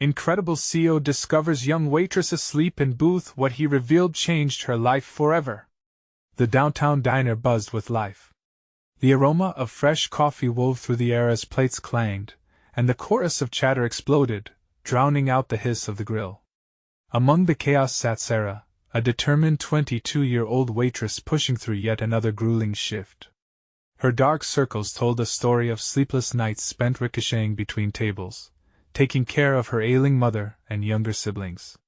Incredible CEO discovers young waitress asleep in booth. What he revealed changed her life forever. The downtown diner buzzed with life. The aroma of fresh coffee wove through the air as plates clanged, and the chorus of chatter exploded, drowning out the hiss of the grill. Among the chaos sat Sarah, a determined 22-year-old waitress pushing through yet another grueling shift. Her dark circles told a story of sleepless nights spent ricocheting between tables, taking care of her ailing mother and younger siblings.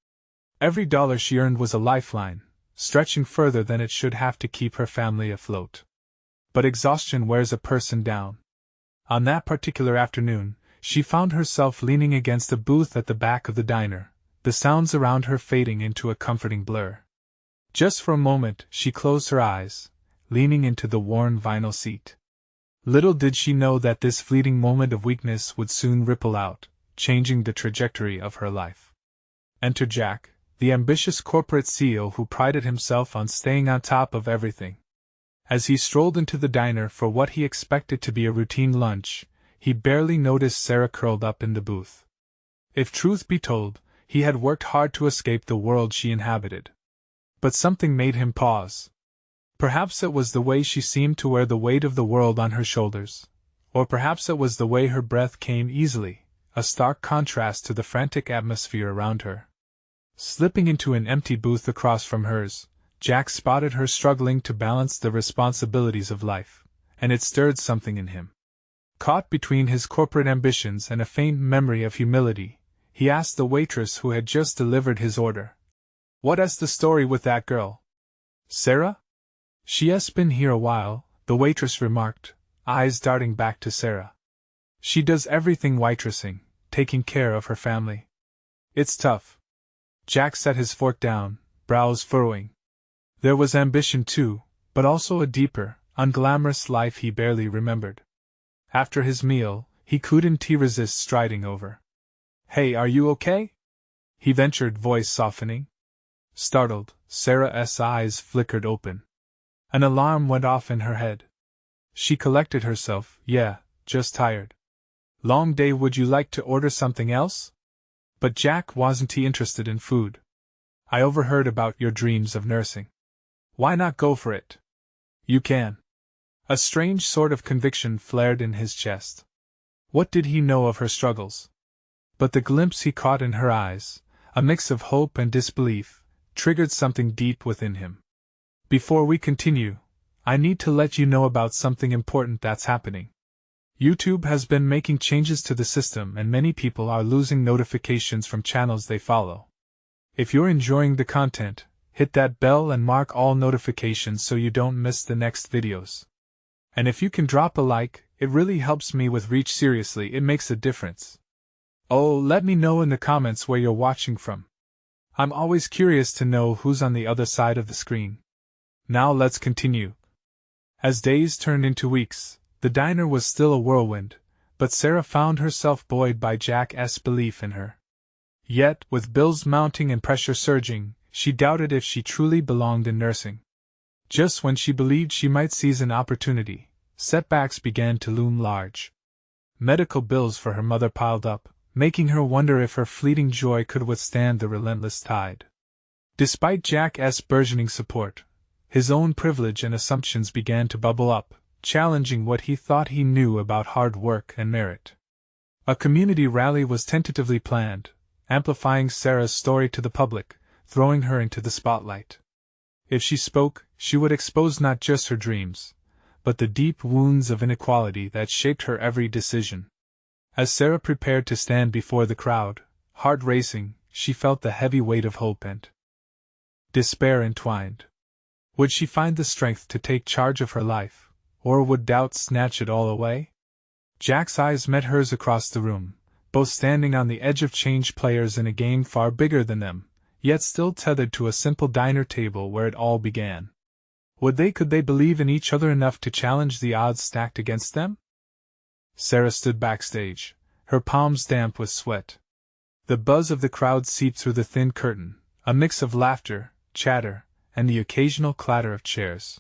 Every dollar she earned was a lifeline, stretching further than it should have to keep her family afloat. But exhaustion wears a person down. On that particular afternoon, she found herself leaning against a booth at the back of the diner, the sounds around her fading into a comforting blur. Just for a moment, she closed her eyes, leaning into the worn vinyl seat. Little did she know that this fleeting moment of weakness would soon ripple out, changing the trajectory of her life. Enter Jack, the ambitious corporate CEO who prided himself on staying on top of everything. As he strolled into the diner for what he expected to be a routine lunch, he barely noticed Sarah curled up in the booth. If truth be told, he had worked hard to escape the world she inhabited. But something made him pause. Perhaps it was the way she seemed to wear the weight of the world on her shoulders, or perhaps it was the way her breath came easily, a stark contrast to the frantic atmosphere around her. Slipping into an empty booth across from hers, Jack spotted her struggling to balance the responsibilities of life, and it stirred something in him. Caught between his corporate ambitions and a faint memory of humility, he asked the waitress who had just delivered his order, "What's the story with that girl?" "Sarah? She's been here a while," the waitress remarked, eyes darting back to Sarah. "She does everything waitressing, taking care of her family. It's tough." Jack set his fork down, brows furrowing. There was ambition too, but also a deeper, unglamorous life he barely remembered. After his meal, he couldn't resist striding over. "Hey, are you okay?" he ventured, voice softening. Startled, Sarah's eyes flickered open. An alarm went off in her head. She collected herself. "Yeah, just tired." "Long day, would you like to order something else?" But Jack wasn't interested in food. "I overheard about your dreams of nursing. Why not go for it? You can." A strange sort of conviction flared in his chest. What did he know of her struggles? But the glimpse he caught in her eyes, a mix of hope and disbelief, triggered something deep within him. "Before we continue, I need to let you know about something important that's happening. YouTube has been making changes to the system and many people are losing notifications from channels they follow. If you're enjoying the content, hit that bell and mark all notifications so you don't miss the next videos. And if you can drop a like, it really helps me with reach. Seriously, it makes a difference. Oh, let me know in the comments where you're watching from. I'm always curious to know who's on the other side of the screen. Now let's continue." As days turned into weeks, the diner was still a whirlwind, but Sarah found herself buoyed by Jack's belief in her. Yet, with bills mounting and pressure surging, she doubted if she truly belonged in nursing. Just when she believed she might seize an opportunity, setbacks began to loom large. Medical bills for her mother piled up, making her wonder if her fleeting joy could withstand the relentless tide. Despite Jack's burgeoning support, his own privilege and assumptions began to bubble up, challenging what he thought he knew about hard work and merit. A community rally was tentatively planned, amplifying Sarah's story to the public, throwing her into the spotlight. If she spoke, she would expose not just her dreams, but the deep wounds of inequality that shaped her every decision. As Sarah prepared to stand before the crowd, heart racing, she felt the heavy weight of hope and despair entwined. Would she find the strength to take charge of her life, or would doubt snatch it all away? Jack's eyes met hers across the room, both standing on the edge of change, players in a game far bigger than them, yet still tethered to a simple diner table where it all began. Could they believe in each other enough to challenge the odds stacked against them? Sarah stood backstage, her palms damp with sweat. The buzz of the crowd seeped through the thin curtain, a mix of laughter, chatter, and the occasional clatter of chairs.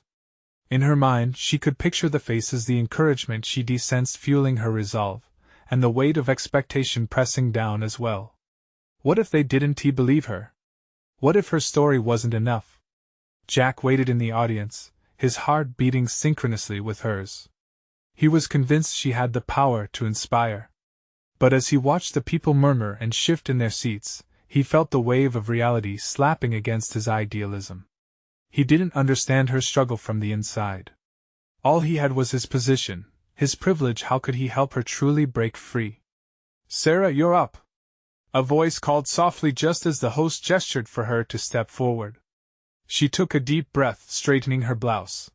In her mind, she could picture the faces, the encouragement she sensed fueling her resolve, and the weight of expectation pressing down as well. What if they didn't believe her? What if her story wasn't enough? Jack waited in the audience, his heart beating synchronously with hers. He was convinced she had the power to inspire. But as he watched the people murmur and shift in their seats, he felt the wave of reality slapping against his idealism. He didn't understand her struggle from the inside. All he had was his position, his privilege. How could he help her truly break free? "Sarah, you're up!" A voice called softly just as the host gestured for her to step forward. She took a deep breath, straightening her blouse.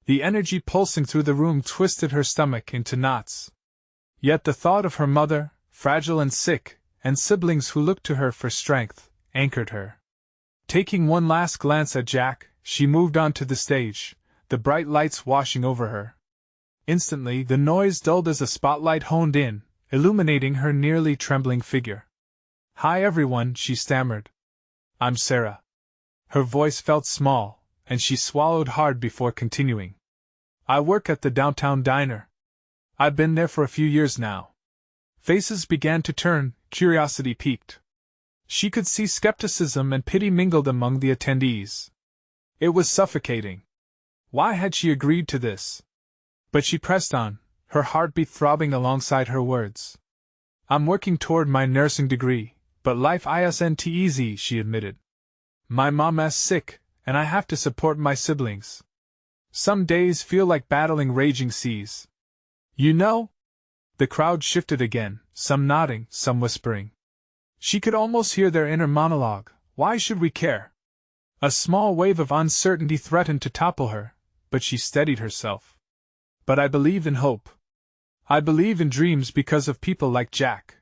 The energy pulsing through the room twisted her stomach into knots. Yet the thought of her mother, fragile and sick, and siblings who looked to her for strength, anchored her. Taking one last glance at Jack, she moved onto the stage, the bright lights washing over her. Instantly, the noise dulled as a spotlight honed in, illuminating her nearly trembling figure. "Hi everyone," she stammered. "I'm Sarah." Her voice felt small, and she swallowed hard before continuing. "I work at the downtown diner. I've been there for a few years now." Faces began to turn, curiosity piqued. She could see skepticism and pity mingled among the attendees. It was suffocating. Why had she agreed to this? But she pressed on, her heartbeat throbbing alongside her words. "I'm working toward my nursing degree, but life isn't easy," she admitted. "My mom's sick, and I have to support my siblings. Some days feel like battling raging seas. You know?" The crowd shifted again, some nodding, some whispering. She could almost hear their inner monologue. Why should we care? A small wave of uncertainty threatened to topple her, but she steadied herself. "But I believe in hope. I believe in dreams because of people like Jack.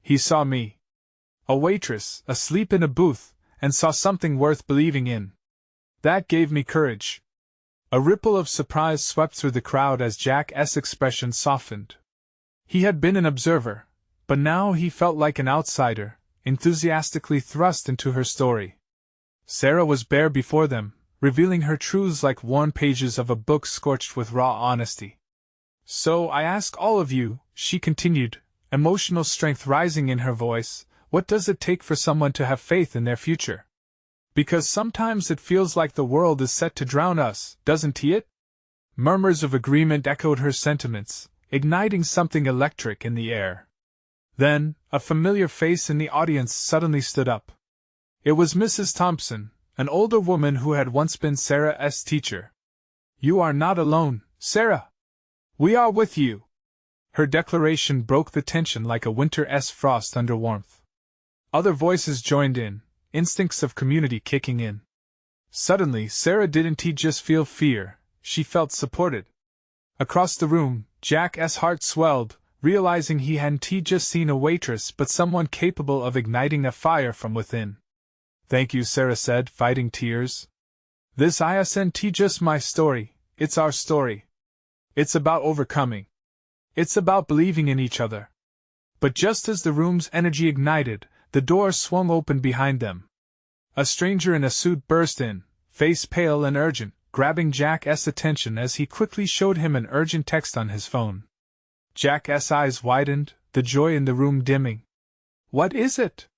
He saw me, a waitress, asleep in a booth, and saw something worth believing in. That gave me courage." A ripple of surprise swept through the crowd as Jack's expression softened. He had been an observer, but now he felt like an outsider, enthusiastically thrust into her story. Sarah was bare before them, revealing her truths like worn pages of a book scorched with raw honesty. "So I ask all of you," she continued, emotional strength rising in her voice, "what does it take for someone to have faith in their future? Because sometimes it feels like the world is set to drown us, doesn't it?" Murmurs of agreement echoed her sentiments, igniting something electric in the air. Then, a familiar face in the audience suddenly stood up. It was Mrs. Thompson, an older woman who had once been Sarah's teacher. "You are not alone, Sarah. We are with you." Her declaration broke the tension like a winter's frost under warmth. Other voices joined in, instincts of community kicking in. Suddenly, Sarah didn't just feel fear, she felt supported. Across the room, Jack's heart swelled, realizing he hadn't just seen a waitress but someone capable of igniting a fire from within. "Thank you," Sarah said, fighting tears. "This isn't just my story, it's our story. It's about overcoming. It's about believing in each other." But just as the room's energy ignited, the door swung open behind them. A stranger in a suit burst in, face pale and urgent, grabbing Jack's attention as he quickly showed him an urgent text on his phone. Jack's eyes widened, the joy in the room dimming. "What is it?"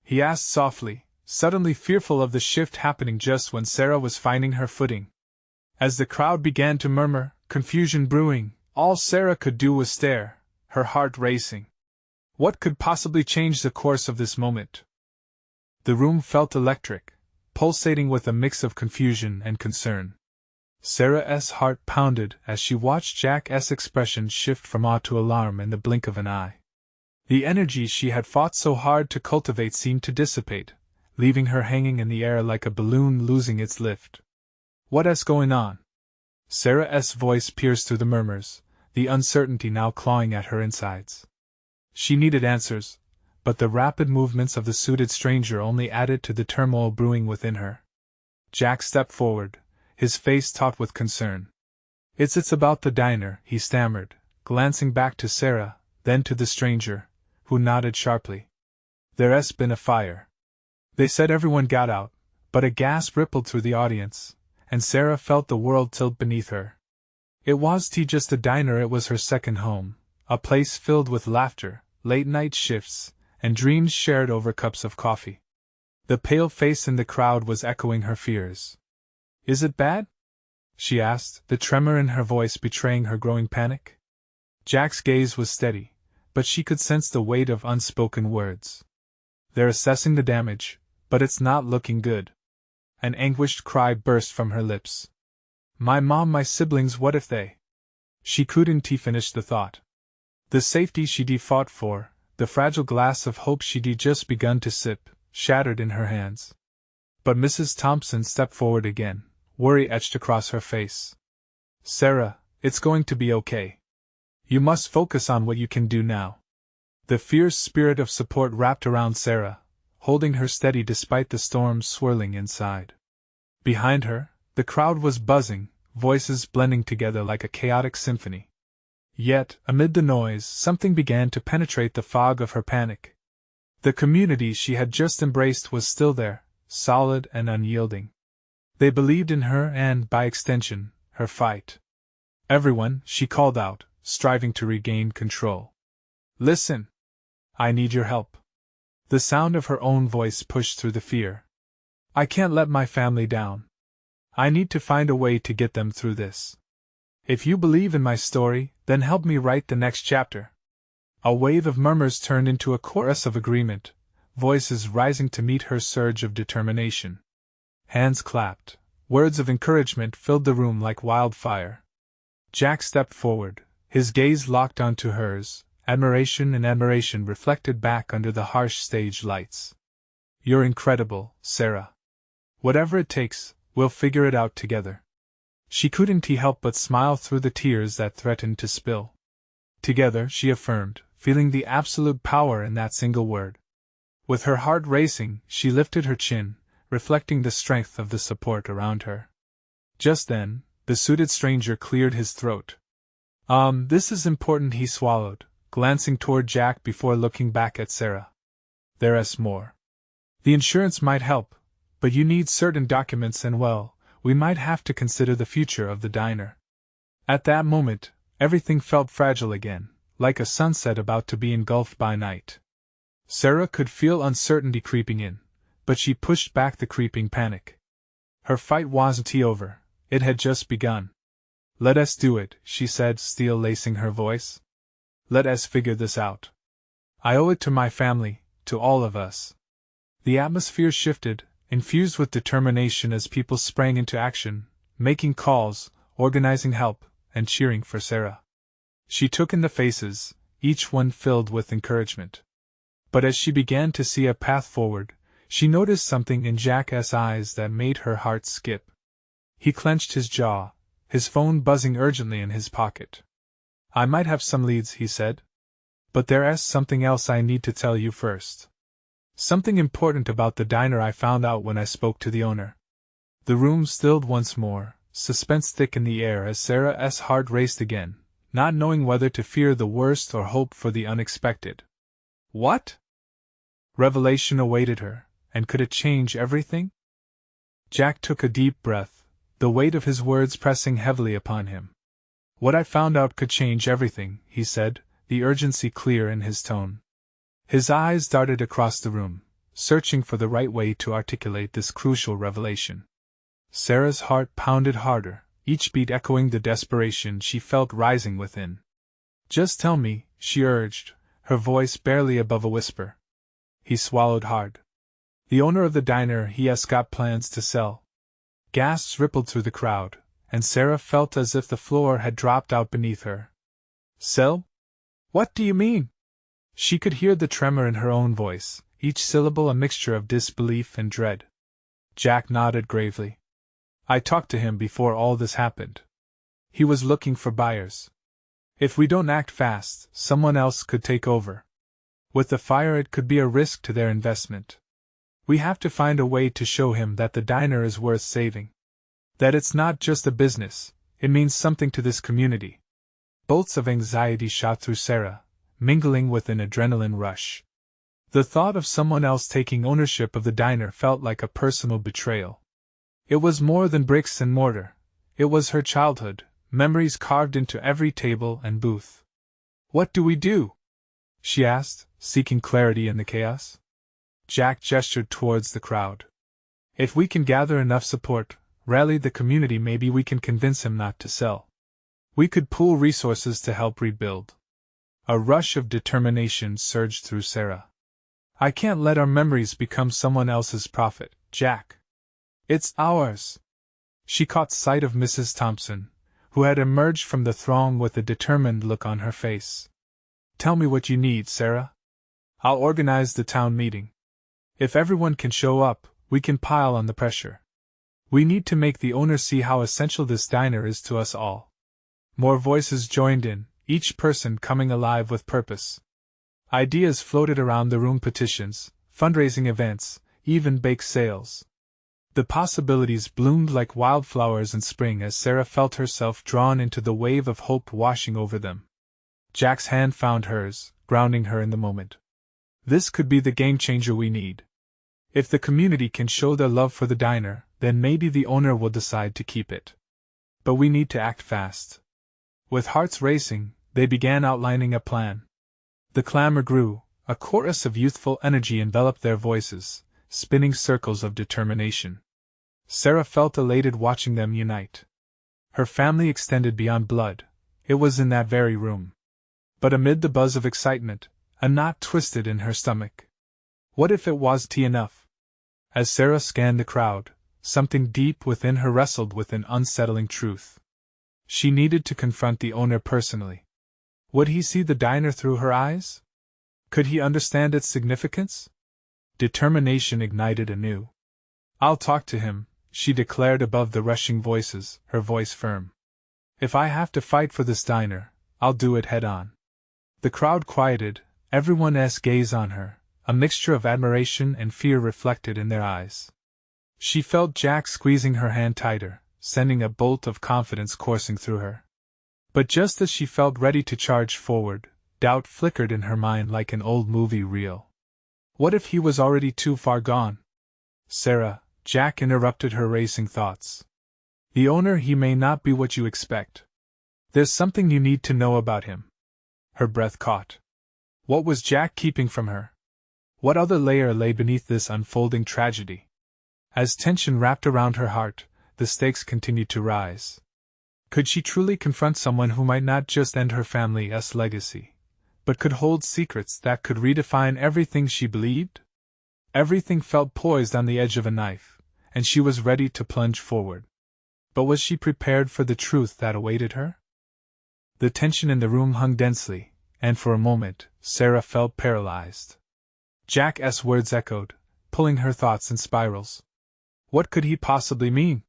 he asked softly, suddenly fearful of the shift happening just when Sarah was finding her footing. As the crowd began to murmur, confusion brewing, all Sarah could do was stare, her heart racing. What could possibly change the course of this moment? The room felt electric, pulsating with a mix of confusion and concern. Sarah's heart pounded as she watched Jack's expression shift from awe to alarm in the blink of an eye. The energy she had fought so hard to cultivate seemed to dissipate, leaving her hanging in the air like a balloon losing its lift. "What's going on?" Sarah's voice pierced through the murmurs, the uncertainty now clawing at her insides. She needed answers, but the rapid movements of the suited stranger only added to the turmoil brewing within her. Jack stepped forward, his face taut with concern. It's about the diner," he stammered, glancing back to Sarah, then to the stranger, who nodded sharply. "There's been a fire. They said everyone got out, but a gasp rippled through the audience, and Sarah felt the world tilt beneath her. It wasn't just a diner, it was her second home, a place filled with laughter, late-night shifts, and dreams shared over cups of coffee. The pale face in the crowd was echoing her fears. "Is it bad?" she asked, the tremor in her voice betraying her growing panic. Jack's gaze was steady, but she could sense the weight of unspoken words. "They're assessing the damage, but it's not looking good." An anguished cry burst from her lips. "My mom, my siblings, what if they—" She couldn't finish the thought. The safety she'd fought for, the fragile glass of hope she'd just begun to sip, shattered in her hands. But Mrs. Thompson stepped forward again, worry etched across her face. "Sarah, it's going to be okay. You must focus on what you can do now." The fierce spirit of support wrapped around Sarah, holding her steady despite the storms swirling inside. Behind her, the crowd was buzzing, voices blending together like a chaotic symphony. Yet, amid the noise, something began to penetrate the fog of her panic. The community she had just embraced was still there, solid and unyielding. They believed in her and, by extension, her fight. "Everyone," she called out, striving to regain control. "Listen! I need your help." The sound of her own voice pushed through the fear. "I can't let my family down. I need to find a way to get them through this. If you believe in my story, then help me write the next chapter." A wave of murmurs turned into a chorus of agreement, voices rising to meet her surge of determination. Hands clapped, words of encouragement filled the room like wildfire. Jack stepped forward, his gaze locked onto hers, admiration reflected back under the harsh stage lights. "You're incredible, Sarah. Whatever it takes, we'll figure it out together." She couldn't help but smile through the tears that threatened to spill. "Together," she affirmed, feeling the absolute power in that single word. With her heart racing, she lifted her chin, reflecting the strength of the support around her. Just then, the suited stranger cleared his throat. This is important," he swallowed, glancing toward Jack before looking back at Sarah. "There's more. The insurance might help, but you need certain documents and, well, we might have to consider the future of the diner." At that moment, everything felt fragile again, like a sunset about to be engulfed by night. Sarah could feel uncertainty creeping in, but she pushed back the creeping panic. Her fight wasn't over, it had just begun. "Let us do it," she said, steel lacing her voice. "Let us figure this out. I owe it to my family, to all of us." The atmosphere shifted, infused with determination as people sprang into action, making calls, organizing help, and cheering for Sarah. She took in the faces, each one filled with encouragement. But as she began to see a path forward, she noticed something in Jack's eyes that made her heart skip. He clenched his jaw, his phone buzzing urgently in his pocket. "I might have some leads," he said. "But there's something else I need to tell you first. Something important about the diner I found out when I spoke to the owner." The room stilled once more, suspense thick in the air as Sarah's heart raced again, not knowing whether to fear the worst or hope for the unexpected. What revelation awaited her, and could it change everything? Jack took a deep breath, the weight of his words pressing heavily upon him. "What I found out could change everything," he said, the urgency clear in his tone. His eyes darted across the room, searching for the right way to articulate this crucial revelation. Sarah's heart pounded harder, each beat echoing the desperation she felt rising within. "Just tell me," she urged, her voice barely above a whisper. He swallowed hard. "The owner of the diner, he has got plans to sell." Gasps rippled through the crowd, and Sarah felt as if the floor had dropped out beneath her. "Sell? What do you mean?" She could hear the tremor in her own voice, each syllable a mixture of disbelief and dread. Jack nodded gravely. "I talked to him before all this happened. He was looking for buyers. If we don't act fast, someone else could take over. With the fire, it could be a risk to their investment. We have to find a way to show him that the diner is worth saving. That it's not just a business, it means something to this community." Bolts of anxiety shot through Sarah, mingling with an adrenaline rush. The thought of someone else taking ownership of the diner felt like a personal betrayal. It was more than bricks and mortar. It was her childhood, memories carved into every table and booth. "What do we do?" she asked, seeking clarity in the chaos? Jack gestured towards the crowd. If we can gather enough support, rally the community, maybe we can convince him not to sell. We could pool resources to help rebuild. A rush of determination surged through Sarah. I can't let our memories become someone else's profit, Jack. It's ours. She caught sight of Mrs. Thompson, who had emerged from the throng with a determined look on her face. Tell me what you need, Sarah. I'll organize the town meeting. If everyone can show up, we can pile on the pressure. We need to make the owner see how essential this diner is to us all. More voices joined in, each person coming alive with purpose. Ideas floated around the room: petitions, fundraising events, even bake sales. The possibilities bloomed like wildflowers in spring as Sarah felt herself drawn into the wave of hope washing over them. Jack's hand found hers, grounding her in the moment. This could be the game-changer we need. If the community can show their love for the diner, then maybe the owner will decide to keep it. But we need to act fast. With hearts racing, they began outlining a plan. The clamor grew, a chorus of youthful energy enveloped their voices, spinning circles of determination. Sarah felt elated watching them unite. Her family extended beyond blood. It was in that very room. But amid the buzz of excitement, a knot twisted in her stomach. What if it wasn't enough? As Sarah scanned the crowd, something deep within her wrestled with an unsettling truth. She needed to confront the owner personally. Would he see the diner through her eyes? Could he understand its significance? Determination ignited anew. I'll talk to him, she declared above the rushing voices, her voice firm. If I have to fight for this diner, I'll do it head on. The crowd quieted, everyone's gaze on her, a mixture of admiration and fear reflected in their eyes. She felt Jack squeezing her hand tighter, sending a bolt of confidence coursing through her. But just as she felt ready to charge forward, doubt flickered in her mind like an old movie reel. What if he was already too far gone? Sarah, Jack interrupted her racing thoughts. The owner, he may not be what you expect. There's something you need to know about him. Her breath caught. What was Jack keeping from her? What other layer lay beneath this unfolding tragedy? As tension wrapped around her heart, the stakes continued to rise. Could she truly confront someone who might not just end her family's legacy, but could hold secrets that could redefine everything she believed? Everything felt poised on the edge of a knife, and she was ready to plunge forward. But was she prepared for the truth that awaited her? The tension in the room hung densely, and for a moment, Sarah felt paralyzed. Jack's words echoed, pulling her thoughts in spirals. What could he possibly mean?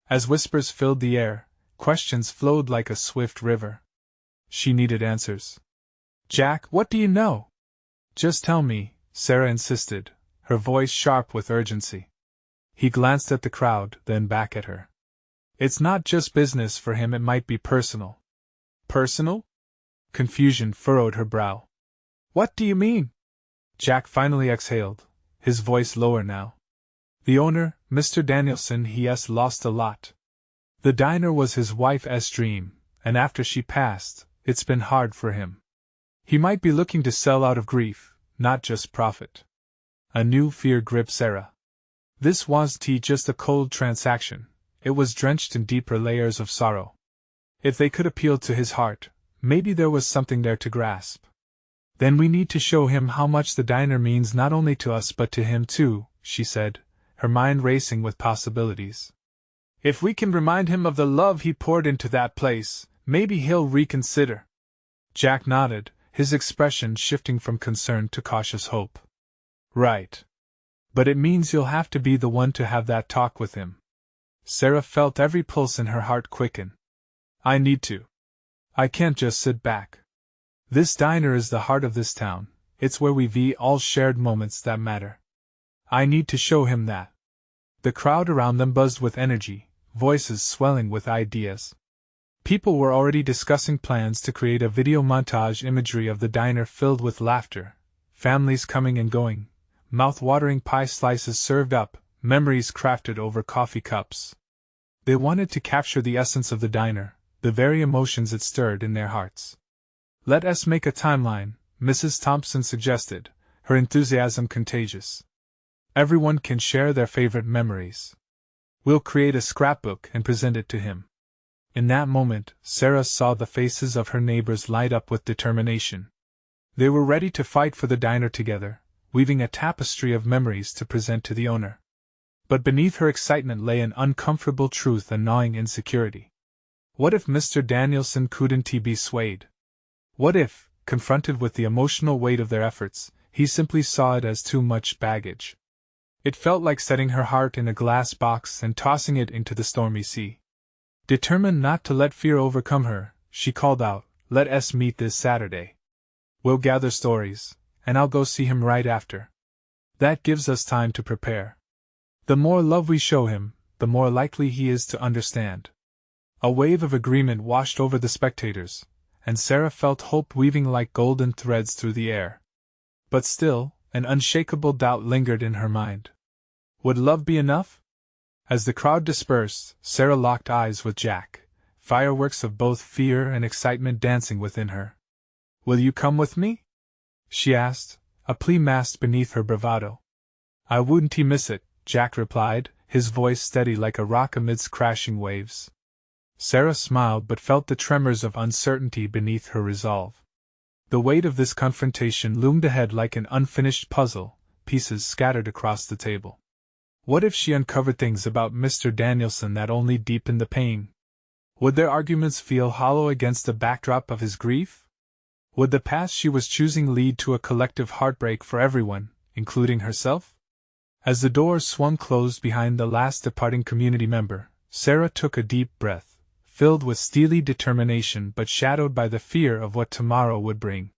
As whispers filled the air, questions flowed like a swift river. She needed answers. Jack, what do you know? Just tell me, Sarah insisted, her voice sharp with urgency. He glanced at the crowd, then back at her. It's not just business for him, it might be personal. Personal? Confusion furrowed her brow. What do you mean? Jack finally exhaled, his voice lower now. The owner, Mr. Danielson, he's lost a lot. The diner was his wife's dream, and after she passed, it's been hard for him. He might be looking to sell out of grief, not just profit. A new fear gripped Sarah. This wasn't just a cold transaction, it was drenched in deeper layers of sorrow. If they could appeal to his heart, maybe there was something there to grasp. Then we need to show him how much the diner means not only to us but to him too, she said, her mind racing with possibilities. If we can remind him of the love he poured into that place, maybe he'll reconsider. Jack nodded, his expression shifting from concern to cautious hope. Right. But it means you'll have to be the one to have that talk with him. Sarah felt every pulse in her heart quicken. I need to. I can't just sit back. This diner is the heart of this town, it's where we've all shared moments that matter. I need to show him that. The crowd around them buzzed with energy, voices swelling with ideas. People were already discussing plans to create a video montage imagery of the diner filled with laughter, families coming and going, mouth-watering pie slices served up, memories crafted over coffee cups. They wanted to capture the essence of the diner, the very emotions it stirred in their hearts. Let us make a timeline, Mrs. Thompson suggested, her enthusiasm contagious. Everyone can share their favorite memories. We'll create a scrapbook and present it to him. In that moment, Sarah saw the faces of her neighbors light up with determination. They were ready to fight for the diner together, weaving a tapestry of memories to present to the owner. But beneath her excitement lay an uncomfortable truth and gnawing insecurity. What if Mr. Danielson couldn't be swayed? What if, confronted with the emotional weight of their efforts, he simply saw it as too much baggage? It felt like setting her heart in a glass box and tossing it into the stormy sea. Determined not to let fear overcome her, she called out, "Let us meet this Saturday. We'll gather stories, and I'll go see him right after. That gives us time to prepare. The more love we show him, the more likely he is to understand." A wave of agreement washed over the spectators, and Sarah felt hope weaving like golden threads through the air. But still, an unshakable doubt lingered in her mind. Would love be enough? As the crowd dispersed, Sarah locked eyes with Jack, fireworks of both fear and excitement dancing within her. "Will you come with me?" she asked, a plea masked beneath her bravado. "I wouldn't miss it," Jack replied, his voice steady like a rock amidst crashing waves. Sarah smiled but felt the tremors of uncertainty beneath her resolve. The weight of this confrontation loomed ahead like an unfinished puzzle, pieces scattered across the table. What if she uncovered things about Mr. Danielson that only deepened the pain? Would their arguments feel hollow against the backdrop of his grief? Would the path she was choosing lead to a collective heartbreak for everyone, including herself? As the doors swung closed behind the last departing community member, Sarah took a deep breath, filled with steely determination but shadowed by the fear of what tomorrow would bring.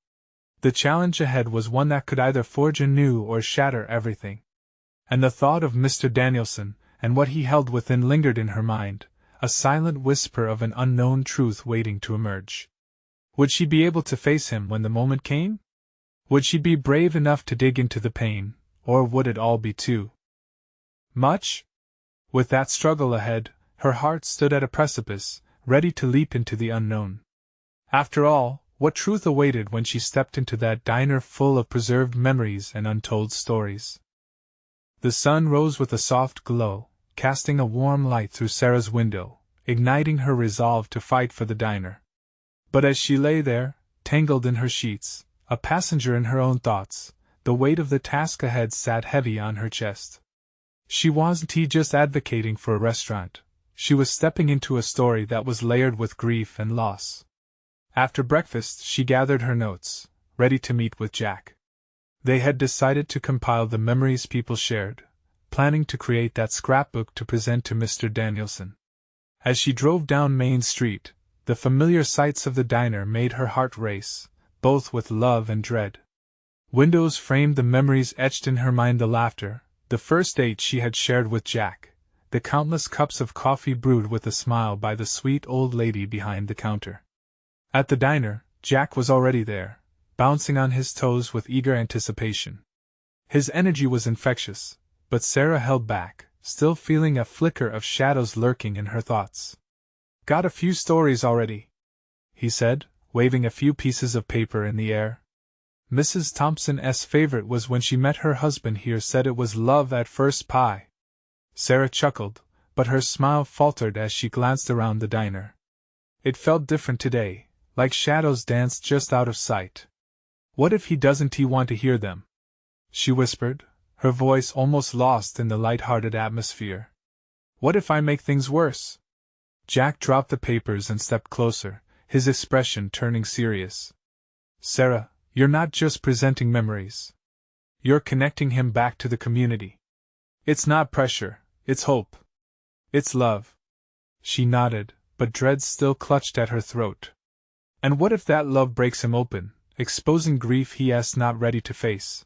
The challenge ahead was one that could either forge anew or shatter everything. And the thought of Mr. Danielson, and what he held within lingered in her mind, a silent whisper of an unknown truth waiting to emerge. Would she be able to face him when the moment came? Would she be brave enough to dig into the pain, or would it all be too much? With that struggle ahead, her heart stood at a precipice, ready to leap into the unknown. After all, what truth awaited when she stepped into that diner full of preserved memories and untold stories? The sun rose with a soft glow, casting a warm light through Sarah's window, igniting her resolve to fight for the diner. But as she lay there, tangled in her sheets, a passenger in her own thoughts, the weight of the task ahead sat heavy on her chest. She wasn't just advocating for a restaurant, she was stepping into a story that was layered with grief and loss. After breakfast, she gathered her notes, ready to meet with Jack. They had decided to compile the memories people shared, planning to create that scrapbook to present to Mr. Danielson. As she drove down Main Street, the familiar sights of the diner made her heart race, both with love and dread. Windows framed the memories etched in her mind: the laughter, the first date she had shared with Jack, the countless cups of coffee brewed with a smile by the sweet old lady behind the counter. At the diner, Jack was already there, bouncing on his toes with eager anticipation. His energy was infectious, but Sarah held back, still feeling a flicker of shadows lurking in her thoughts. "Got a few stories already," he said, waving a few pieces of paper in the air. Mrs. Thompson's favorite was when she met her husband here, said it was love at first pie. Sarah chuckled, but her smile faltered as she glanced around the diner. It felt different today, like shadows danced just out of sight. "What if he doesn't want to hear them?" she whispered, her voice almost lost in the light-hearted atmosphere. "What if I make things worse?" Jack dropped the papers and stepped closer, his expression turning serious. "Sarah, you're not just presenting memories. You're connecting him back to the community. It's not pressure, it's hope. It's love." She nodded, but dread still clutched at her throat. "And what if that love breaks him open, exposing grief he's not ready to face?"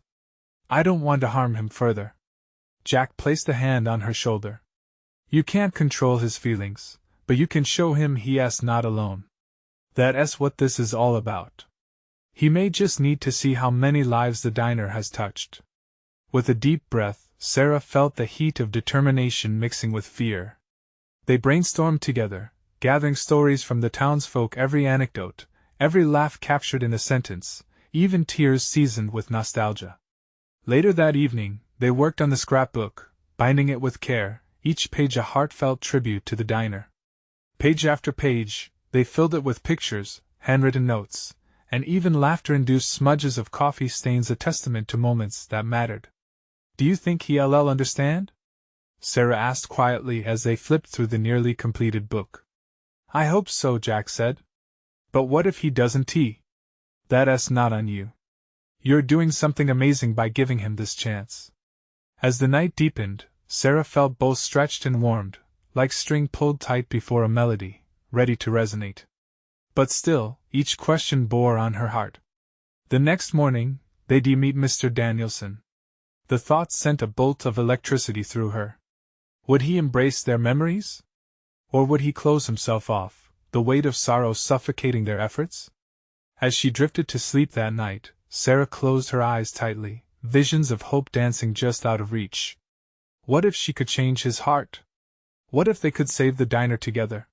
"I don't want to harm him further." Jack placed a hand on her shoulder. "You can't control his feelings, but you can show him he's not alone. That's what this is all about. He may just need to see how many lives the diner has touched." With a deep breath, Sarah felt the heat of determination mixing with fear. They brainstormed together, gathering stories from the townsfolk, every anecdote, every laugh captured in a sentence, even tears seasoned with nostalgia. Later that evening, they worked on the scrapbook, binding it with care, each page a heartfelt tribute to the diner. Page after page, they filled it with pictures, handwritten notes, and even laughter-induced smudges of coffee stains, a testament to moments that mattered. "Do you think he'll understand?" Sarah asked quietly as they flipped through the nearly completed book. "I hope so," Jack said. "But what if he doesn't? That's not on you. You're doing something amazing by giving him this chance." As the night deepened, Sarah felt both stretched and warmed, like string pulled tight before a melody, ready to resonate. But still, each question bore on her heart. The next morning, they'd meet Mr. Danielson. The thought sent a bolt of electricity through her. Would he embrace their memories? Or would he close himself off, the weight of sorrow suffocating their efforts? As she drifted to sleep that night, Sarah closed her eyes tightly, visions of hope dancing just out of reach. What if she could change his heart? What if they could save the diner together?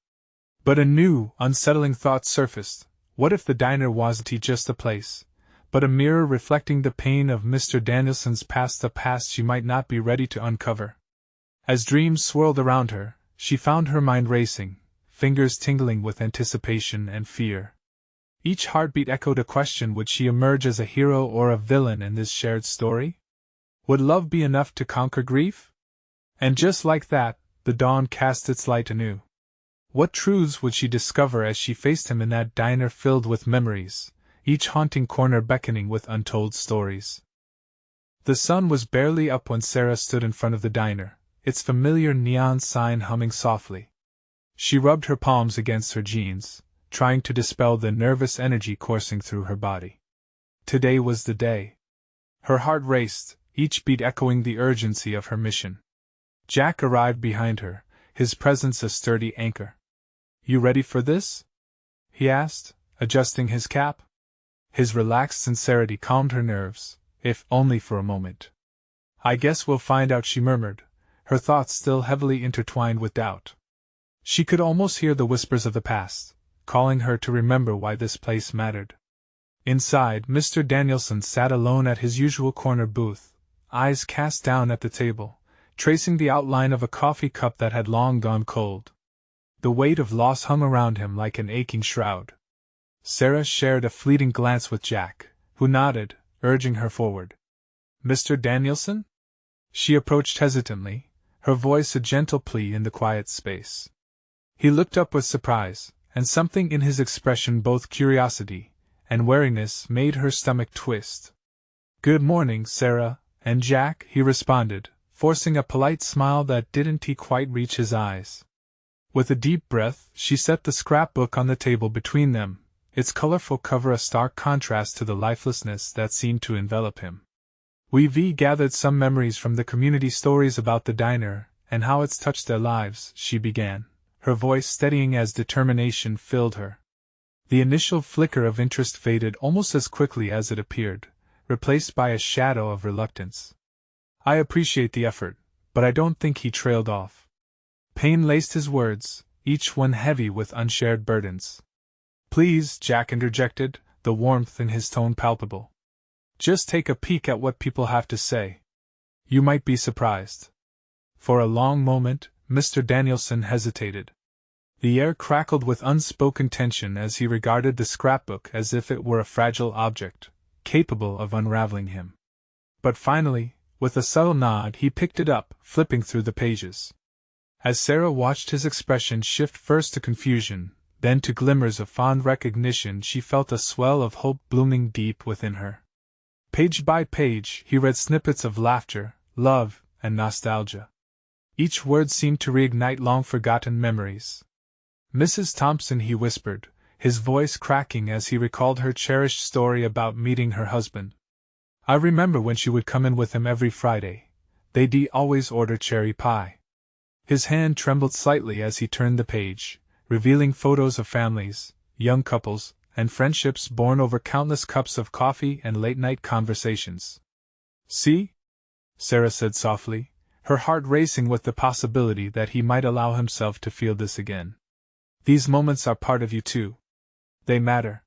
But a new, unsettling thought surfaced. What if the diner wasn't just a place, but a mirror reflecting the pain of Mr. Danielson's past, a past she might not be ready to uncover? As dreams swirled around her, she found her mind racing, fingers tingling with anticipation and fear. Each heartbeat echoed a question: would she emerge as a hero or a villain in this shared story? Would love be enough to conquer grief? And just like that, the dawn cast its light anew. What truths would she discover as she faced him in that diner filled with memories, each haunting corner beckoning with untold stories? The sun was barely up when Sarah stood in front of the diner, its familiar neon sign humming softly. She rubbed her palms against her jeans, trying to dispel the nervous energy coursing through her body. Today was the day. Her heart raced, each beat echoing the urgency of her mission. Jack arrived behind her, his presence a sturdy anchor. "You ready for this?" he asked, adjusting his cap. His relaxed sincerity calmed her nerves, if only for a moment. "I guess we'll find out," she murmured, her thoughts still heavily intertwined with doubt. She could almost hear the whispers of the past, calling her to remember why this place mattered. Inside, Mr. Danielson sat alone at his usual corner booth, eyes cast down at the table, tracing the outline of a coffee cup that had long gone cold. The weight of loss hung around him like an aching shroud. Sarah shared a fleeting glance with Jack, who nodded, urging her forward. "Mr. Danielson?" She approached hesitantly, her voice a gentle plea in the quiet space. He looked up with surprise, and something in his expression, both curiosity and wariness, made her stomach twist. "Good morning, Sarah and Jack," he responded, forcing a polite smile that didn't quite reach his eyes. With a deep breath, she set the scrapbook on the table between them, its colorful cover a stark contrast to the lifelessness that seemed to envelop him. "We've gathered some memories from the community, stories about the diner, and how it's touched their lives," she began, her voice steadying as determination filled her. The initial flicker of interest faded almost as quickly as it appeared, replaced by a shadow of reluctance. "I appreciate the effort, but I don't think," he trailed off. Pain laced his words, each one heavy with unshared burdens. "Please," Jack interjected, the warmth in his tone palpable. "Just take a peek at what people have to say. You might be surprised." For a long moment, Mr. Danielson hesitated. The air crackled with unspoken tension as he regarded the scrapbook as if it were a fragile object, capable of unraveling him. But finally, with a subtle nod, he picked it up, flipping through the pages. As Sarah watched his expression shift first to confusion, then to glimmers of fond recognition, she felt a swell of hope blooming deep within her. Page by page, he read snippets of laughter, love, and nostalgia. Each word seemed to reignite long-forgotten memories. "Mrs. Thompson," he whispered, his voice cracking as he recalled her cherished story about meeting her husband. "I remember when she would come in with him every Friday. They'd always order cherry pie." His hand trembled slightly as he turned the page, revealing photos of families, young couples, and friendships born over countless cups of coffee and late-night conversations. "See?" Sarah said softly, her heart racing with the possibility that he might allow himself to feel this again. "These moments are part of you too. They matter."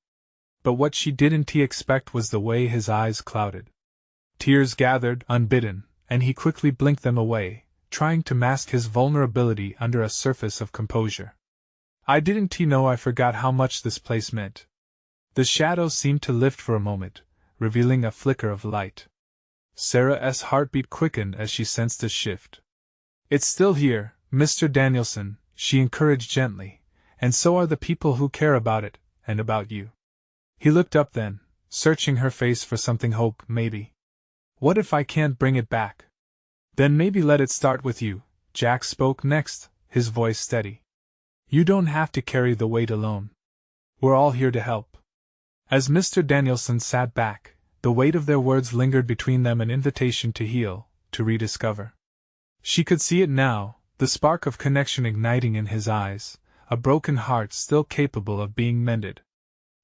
But what she didn't expect was the way his eyes clouded. Tears gathered, unbidden, and he quickly blinked them away, trying to mask his vulnerability under a surface of composure. I didn't know I forgot how much this place meant. The shadows seemed to lift for a moment, revealing a flicker of light. Sarah's heartbeat quickened as she sensed a shift. It's still here, Mr. Danielson, she encouraged gently, and so are the people who care about it, and about you. He looked up then, searching her face for something hope, maybe. What if I can't bring it back? Then maybe let it start with you, Jack spoke next, his voice steady. You don't have to carry the weight alone. We're all here to help. As Mr. Danielson sat back, the weight of their words lingered between them, an invitation to heal, to rediscover. She could see it now, the spark of connection igniting in his eyes, a broken heart still capable of being mended.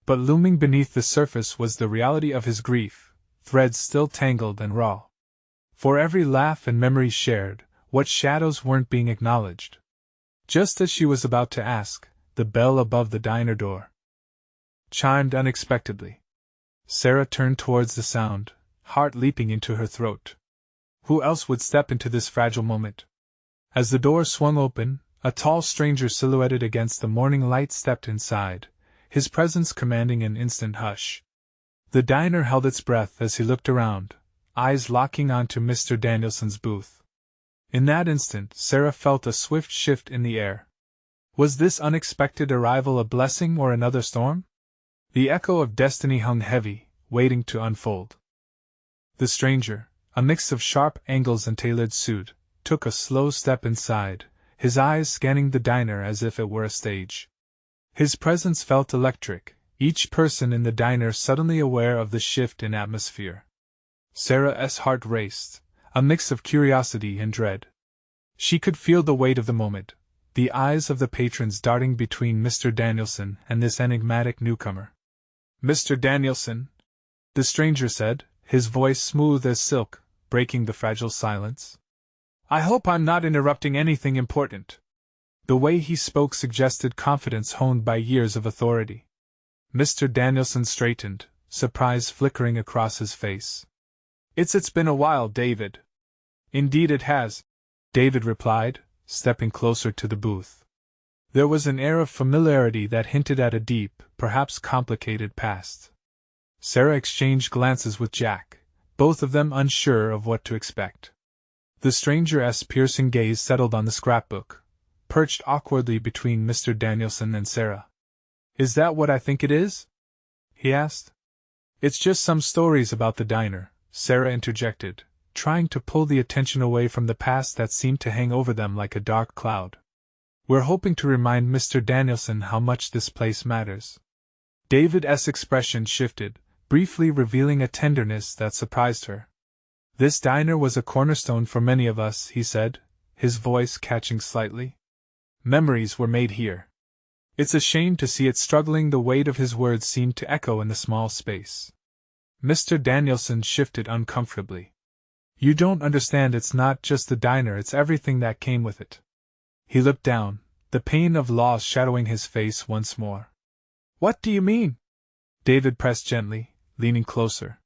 But looming beneath the surface was the reality of his grief, threads still tangled and raw. For every laugh and memory shared, what shadows weren't being acknowledged? Just as she was about to ask, the bell above the diner door chimed unexpectedly. Sarah turned towards the sound, heart leaping into her throat. Who else would step into this fragile moment? As the door swung open, a tall stranger silhouetted against the morning light stepped inside, his presence commanding an instant hush. The diner held its breath as he looked around, eyes locking onto Mr. Danielson's booth. In that instant, Sarah felt a swift shift in the air. Was this unexpected arrival a blessing or another storm? The echo of destiny hung heavy, waiting to unfold. The stranger, a mix of sharp angles and tailored suit, took a slow step inside, his eyes scanning the diner as if it were a stage. His presence felt electric, each person in the diner suddenly aware of the shift in atmosphere. Sarah's heart raced, a mix of curiosity and dread. She could feel the weight of the moment, the eyes of the patrons darting between Mr. Danielson and this enigmatic newcomer. Mr. Danielson, the stranger said, his voice smooth as silk, breaking the fragile silence. I hope I'm not interrupting anything important. The way he spoke suggested confidence honed by years of authority. Mr. Danielson straightened, surprise flickering across his face. It's been a while, David. Indeed it has, David replied, stepping closer to the booth. There was an air of familiarity that hinted at a deep, perhaps complicated past. Sarah exchanged glances with Jack, both of them unsure of what to expect. The stranger's piercing gaze settled on the scrapbook, perched awkwardly between Mr. Danielson and Sarah. Is that what I think it is? He asked. It's just some stories about the diner, Sarah interjected, trying to pull the attention away from the past that seemed to hang over them like a dark cloud. We're hoping to remind Mr. Danielson how much this place matters. David's expression shifted, briefly revealing a tenderness that surprised her. This diner was a cornerstone for many of us, he said, his voice catching slightly. Memories were made here. It's a shame to see it struggling. The weight of his words seemed to echo in the small space. Mr. Danielson shifted uncomfortably. You don't understand, it's not just the diner, it's everything that came with it. He looked down, the pain of loss shadowing his face once more. What do you mean? David pressed gently, leaning closer.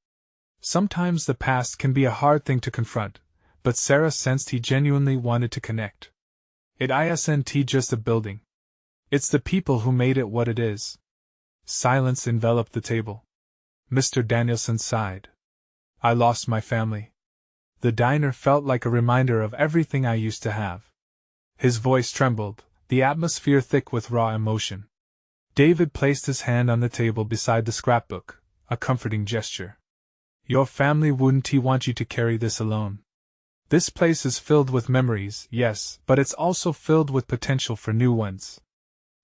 Sometimes the past can be a hard thing to confront, but Sarah sensed he genuinely wanted to connect. It isn't just a building. It's the people who made it what it is. Silence enveloped the table. Mr. Danielson sighed. I lost my family. The diner felt like a reminder of everything I used to have. His voice trembled, the atmosphere thick with raw emotion. David placed his hand on the table beside the scrapbook, a comforting gesture. Your family wouldn't want you to carry this alone. This place is filled with memories, yes, but it's also filled with potential for new ones.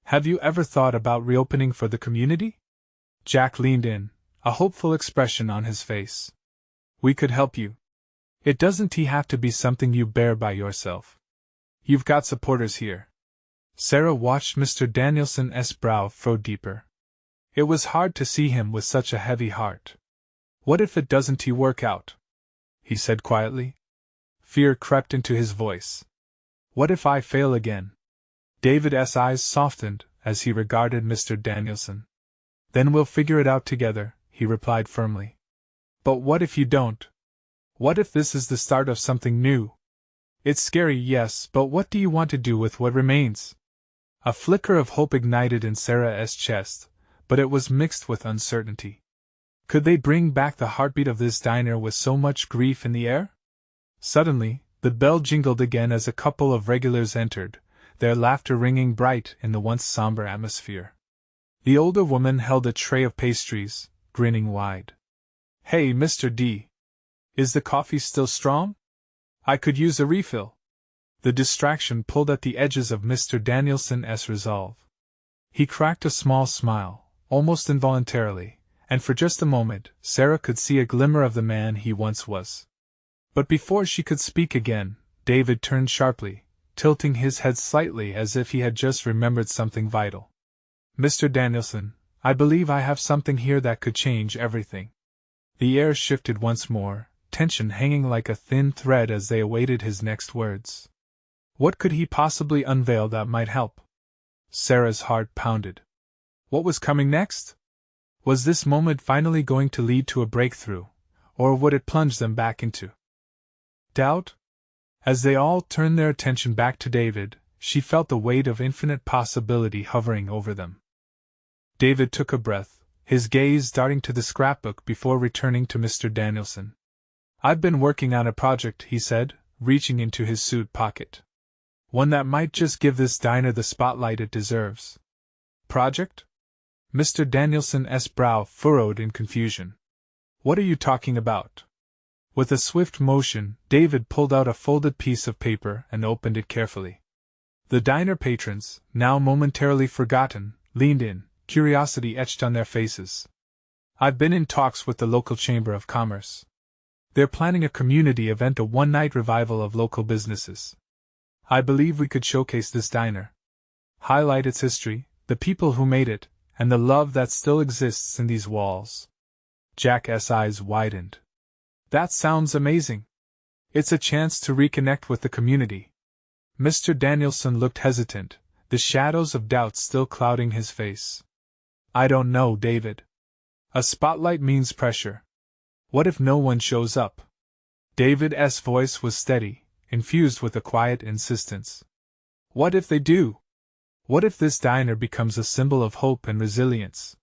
Have you ever thought about reopening for the community? Jack leaned in, a hopeful expression on his face. We could help you. It doesn't have to be something you bear by yourself. You've got supporters here. Sarah watched Mr. Danielson's brow furrow deeper. It was hard to see him with such a heavy heart. What if it doesn't work out? He said quietly. Fear crept into his voice. What if I fail again? David's eyes softened as he regarded Mr. Danielson. Then we'll figure it out together, he replied firmly. But what if you don't? What if this is the start of something new? It's scary, yes, but what do you want to do with what remains? A flicker of hope ignited in Sarah's chest, but it was mixed with uncertainty. Could they bring back the heartbeat of this diner with so much grief in the air? Suddenly, the bell jingled again as a couple of regulars entered, their laughter ringing bright in the once somber atmosphere. The older woman held a tray of pastries, grinning wide. "Hey, Mr. D. Is the coffee still strong? I could use a refill." The distraction pulled at the edges of Mr. Danielson's resolve. He cracked a small smile, almost involuntarily, and for just a moment, Sarah could see a glimmer of the man he once was. But before she could speak again, David turned sharply, tilting his head slightly as if he had just remembered something vital. "Mr. Danielson, I believe I have something here that could change everything." The air shifted once more, tension hanging like a thin thread as they awaited his next words. What could he possibly unveil that might help? Sarah's heart pounded. What was coming next? Was this moment finally going to lead to a breakthrough, or would it plunge them back into doubt? As they all turned their attention back to David, she felt the weight of infinite possibility hovering over them. David took a breath, his gaze darting to the scrapbook before returning to Mr. Danielson. "I've been working on a project," he said, reaching into his suit pocket. "One that might just give this diner the spotlight it deserves." "Project?" Mr. Danielson's brow furrowed in confusion. "What are you talking about?" With a swift motion, David pulled out a folded piece of paper and opened it carefully. The diner patrons, now momentarily forgotten, leaned in, curiosity etched on their faces. "I've been in talks with the local Chamber of Commerce. They're planning a community event, a one-night revival of local businesses. I believe we could showcase this diner. Highlight its history, the people who made it, and the love that still exists in these walls." Jack's eyes widened. "That sounds amazing. It's a chance to reconnect with the community." Mr. Danielson looked hesitant, the shadows of doubt still clouding his face. "I don't know, David. A spotlight means pressure. What if no one shows up?" David's voice was steady, infused with a quiet insistence. "What if they do? What if this diner becomes a symbol of hope and resilience?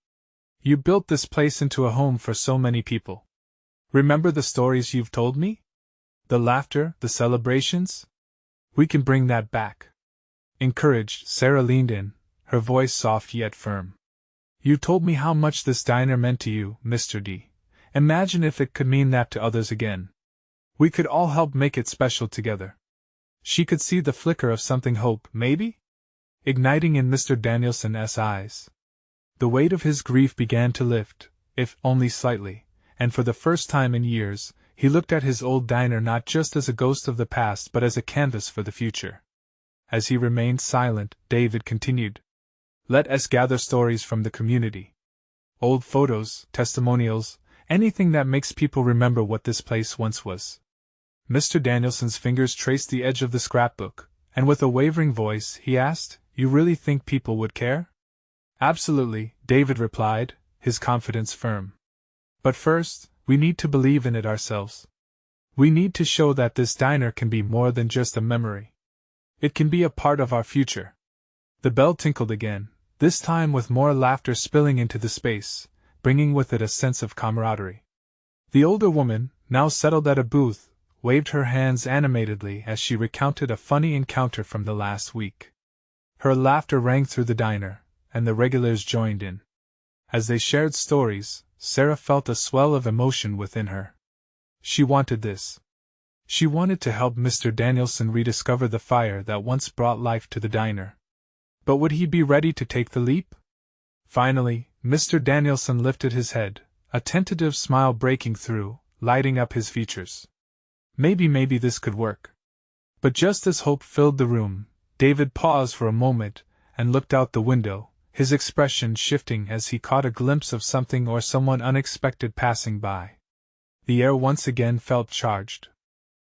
You built this place into a home for so many people. Remember the stories you've told me? The laughter, the celebrations? We can bring that back." Encouraged, Sarah leaned in, her voice soft yet firm. "You told me how much this diner meant to you, Mr. D. Imagine if it could mean that to others again. We could all help make it special together." She could see the flicker of something hope, maybe? Igniting in Mr. Danielson's eyes. The weight of his grief began to lift, if only slightly, and for the first time in years, he looked at his old diner not just as a ghost of the past but as a canvas for the future. As he remained silent, David continued. "Let us gather stories from the community. Old photos, testimonials, anything that makes people remember what this place once was." Mr. Danielson's fingers traced the edge of the scrapbook, and with a wavering voice, he asked, "You really think people would care?" "Absolutely," David replied, his confidence firm. "But first, we need to believe in it ourselves. We need to show that this diner can be more than just a memory. It can be a part of our future." The bell tinkled again, this time with more laughter spilling into the space, bringing with it a sense of camaraderie. The older woman, now settled at a booth, waved her hands animatedly as she recounted a funny encounter from the last week. Her laughter rang through the diner, and the regulars joined in. As they shared stories, Sarah felt a swell of emotion within her. She wanted this. She wanted to help Mr. Danielson rediscover the fire that once brought life to the diner. But would he be ready to take the leap? Finally, Mr. Danielson lifted his head, a tentative smile breaking through, lighting up his features. Maybe this could work. But just as hope filled the room, David paused for a moment and looked out the window, his expression shifting as he caught a glimpse of something or someone unexpected passing by. The air once again felt charged.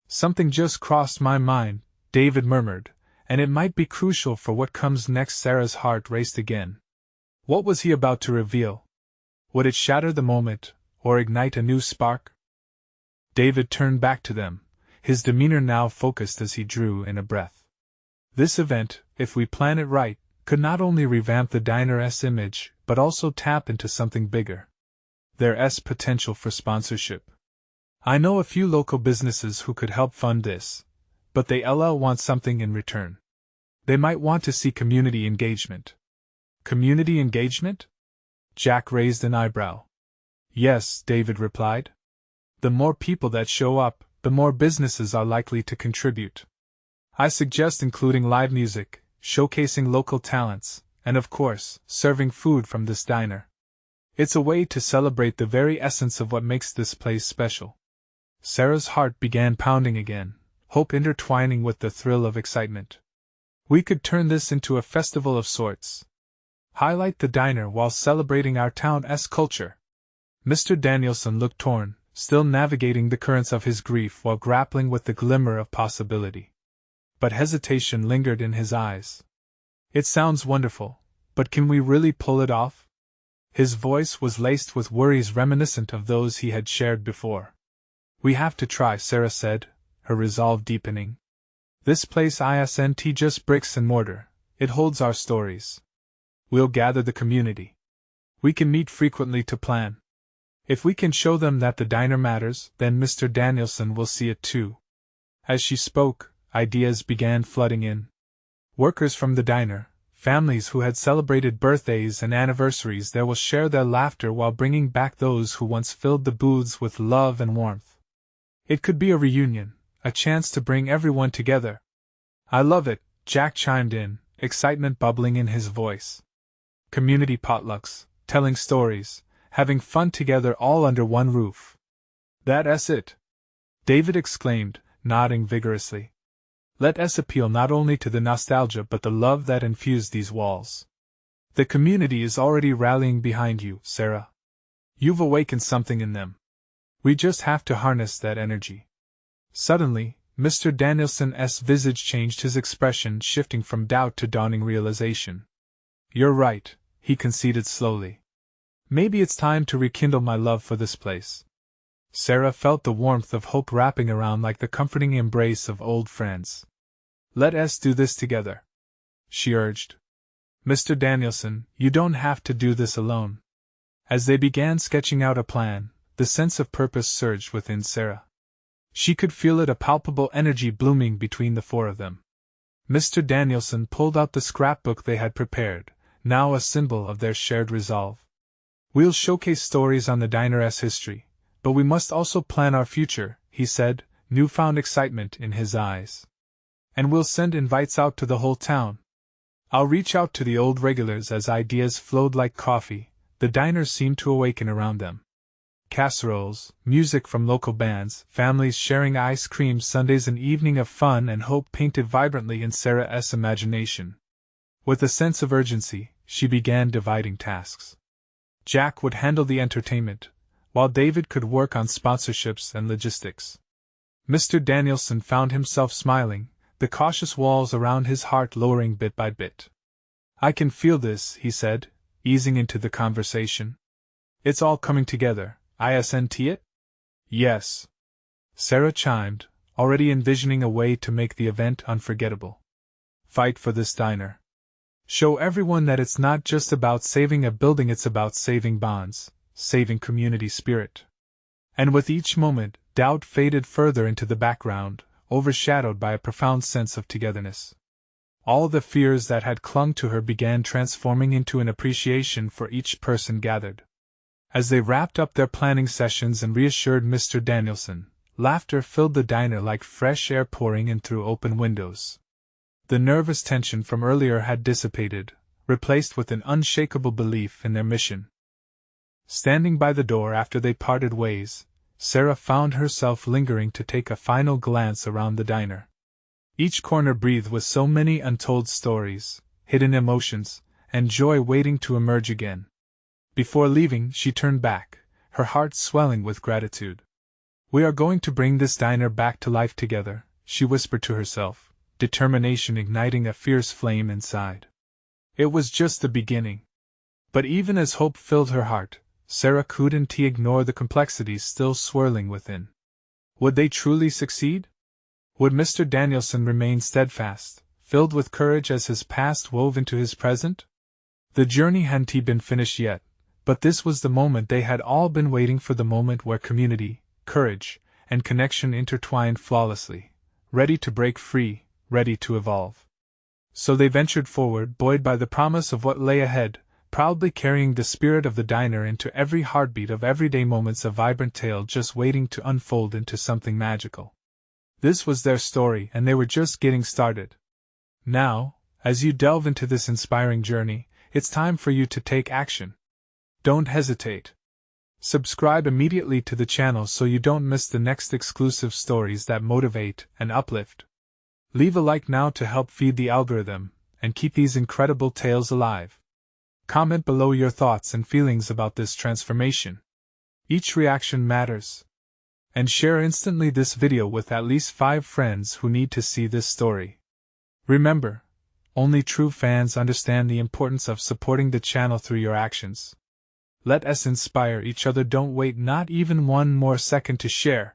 "Something just crossed my mind," David murmured, "and it might be crucial for what comes next." Sarah's heart raced again. What was he about to reveal? Would it shatter the moment, or ignite a new spark? David turned back to them, his demeanor now focused as he drew in a breath. This event, if we plan it right, could not only revamp the diner's image, but also tap into something bigger. There's potential for sponsorship. I know a few local businesses who could help fund this, but they want something in return. They might want to see community engagement. Community engagement? Jack raised an eyebrow. Yes, David replied. The more people that show up, the more businesses are likely to contribute. I suggest including live music, showcasing local talents, and of course, serving food from this diner. It's a way to celebrate the very essence of what makes this place special. Sarah's heart began pounding again, hope intertwining with the thrill of excitement. We could turn this into a festival of sorts. Highlight the diner while celebrating our town's culture. Mr. Danielson looked torn, still navigating the currents of his grief while grappling with the glimmer of possibility. But hesitation lingered in his eyes. It sounds wonderful, but can we really pull it off? His voice was laced with worries reminiscent of those he had shared before. We have to try, Sarah said, her resolve deepening. This place isn't just bricks and mortar, it holds our stories. We'll gather the community. We can meet frequently to plan. If we can show them that the diner matters, then Mr. Danielson will see it too. As she spoke, ideas began flooding in. Workers from the diner, families who had celebrated birthdays and anniversaries there will share their laughter while bringing back those who once filled the booths with love and warmth. It could be a reunion, a chance to bring everyone together. I love it, Jack chimed in, excitement bubbling in his voice. Community potlucks, telling stories, having fun together all under one roof. That's it, David exclaimed, nodding vigorously. Let us appeal not only to the nostalgia but the love that infused these walls. The community is already rallying behind you, Sarah. You've awakened something in them. We just have to harness that energy. Suddenly, Mr. Danielson's visage changed, his expression shifting from doubt to dawning realization. You're right, he conceded slowly. Maybe it's time to rekindle my love for this place. Sarah felt the warmth of hope wrapping around like the comforting embrace of old friends. Let us do this together, she urged. Mr. Danielson, you don't have to do this alone. As they began sketching out a plan, the sense of purpose surged within Sarah. She could feel it, a palpable energy blooming between the four of them. Mr. Danielson pulled out the scrapbook they had prepared, now a symbol of their shared resolve. We'll showcase stories on the diner's history, but we must also plan our future, he said, newfound excitement in his eyes. And we'll send invites out to the whole town. I'll reach out to the old regulars. As ideas flowed like coffee, the diner seemed to awaken around them. Casseroles, music from local bands, families sharing ice cream sundaes, an evening of fun and hope painted vibrantly in Sarah's imagination. With a sense of urgency, she began dividing tasks. Jack would handle the entertainment, while David could work on sponsorships and logistics. Mr. Danielson found himself smiling, the cautious walls around his heart lowering bit by bit. I can feel this, he said, easing into the conversation. It's all coming together, isn't it? Yes, Sarah chimed, already envisioning a way to make the event unforgettable. Fight for this diner. Show everyone that it's not just about saving a building, it's about saving bonds, saving community spirit. And with each moment, doubt faded further into the background, overshadowed by a profound sense of togetherness. All the fears that had clung to her began transforming into an appreciation for each person gathered. As they wrapped up their planning sessions and reassured Mr. Danielson, laughter filled the diner like fresh air pouring in through open windows. The nervous tension from earlier had dissipated, replaced with an unshakable belief in their mission. Standing by the door after they parted ways, Sarah found herself lingering to take a final glance around the diner. Each corner breathed with so many untold stories, hidden emotions, and joy waiting to emerge again. Before leaving, she turned back, her heart swelling with gratitude. We are going to bring this diner back to life together, she whispered to herself, determination igniting a fierce flame inside. It was just the beginning. But even as hope filled her heart, Sarah couldn't ignore the complexities still swirling within. Would they truly succeed? Would Mr. Danielson remain steadfast, filled with courage as his past wove into his present? The journey hadn't been finished yet, but this was the moment they had all been waiting for, the moment where community, courage, and connection intertwined flawlessly, ready to break free, ready to evolve. So they ventured forward, buoyed by the promise of what lay ahead, proudly carrying the spirit of the diner into every heartbeat of everyday moments, a vibrant tale just waiting to unfold into something magical. This was their story, and they were just getting started. Now, as you delve into this inspiring journey, it's time for you to take action. Don't hesitate. Subscribe immediately to the channel so you don't miss the next exclusive stories that motivate and uplift. Leave a like now to help feed the algorithm and keep these incredible tales alive. Comment below your thoughts and feelings about this transformation. Each reaction matters. And share instantly this video with at least 5 friends who need to see this story. Remember, only true fans understand the importance of supporting the channel through your actions. Let us inspire each other. Don't wait not even one more second to share,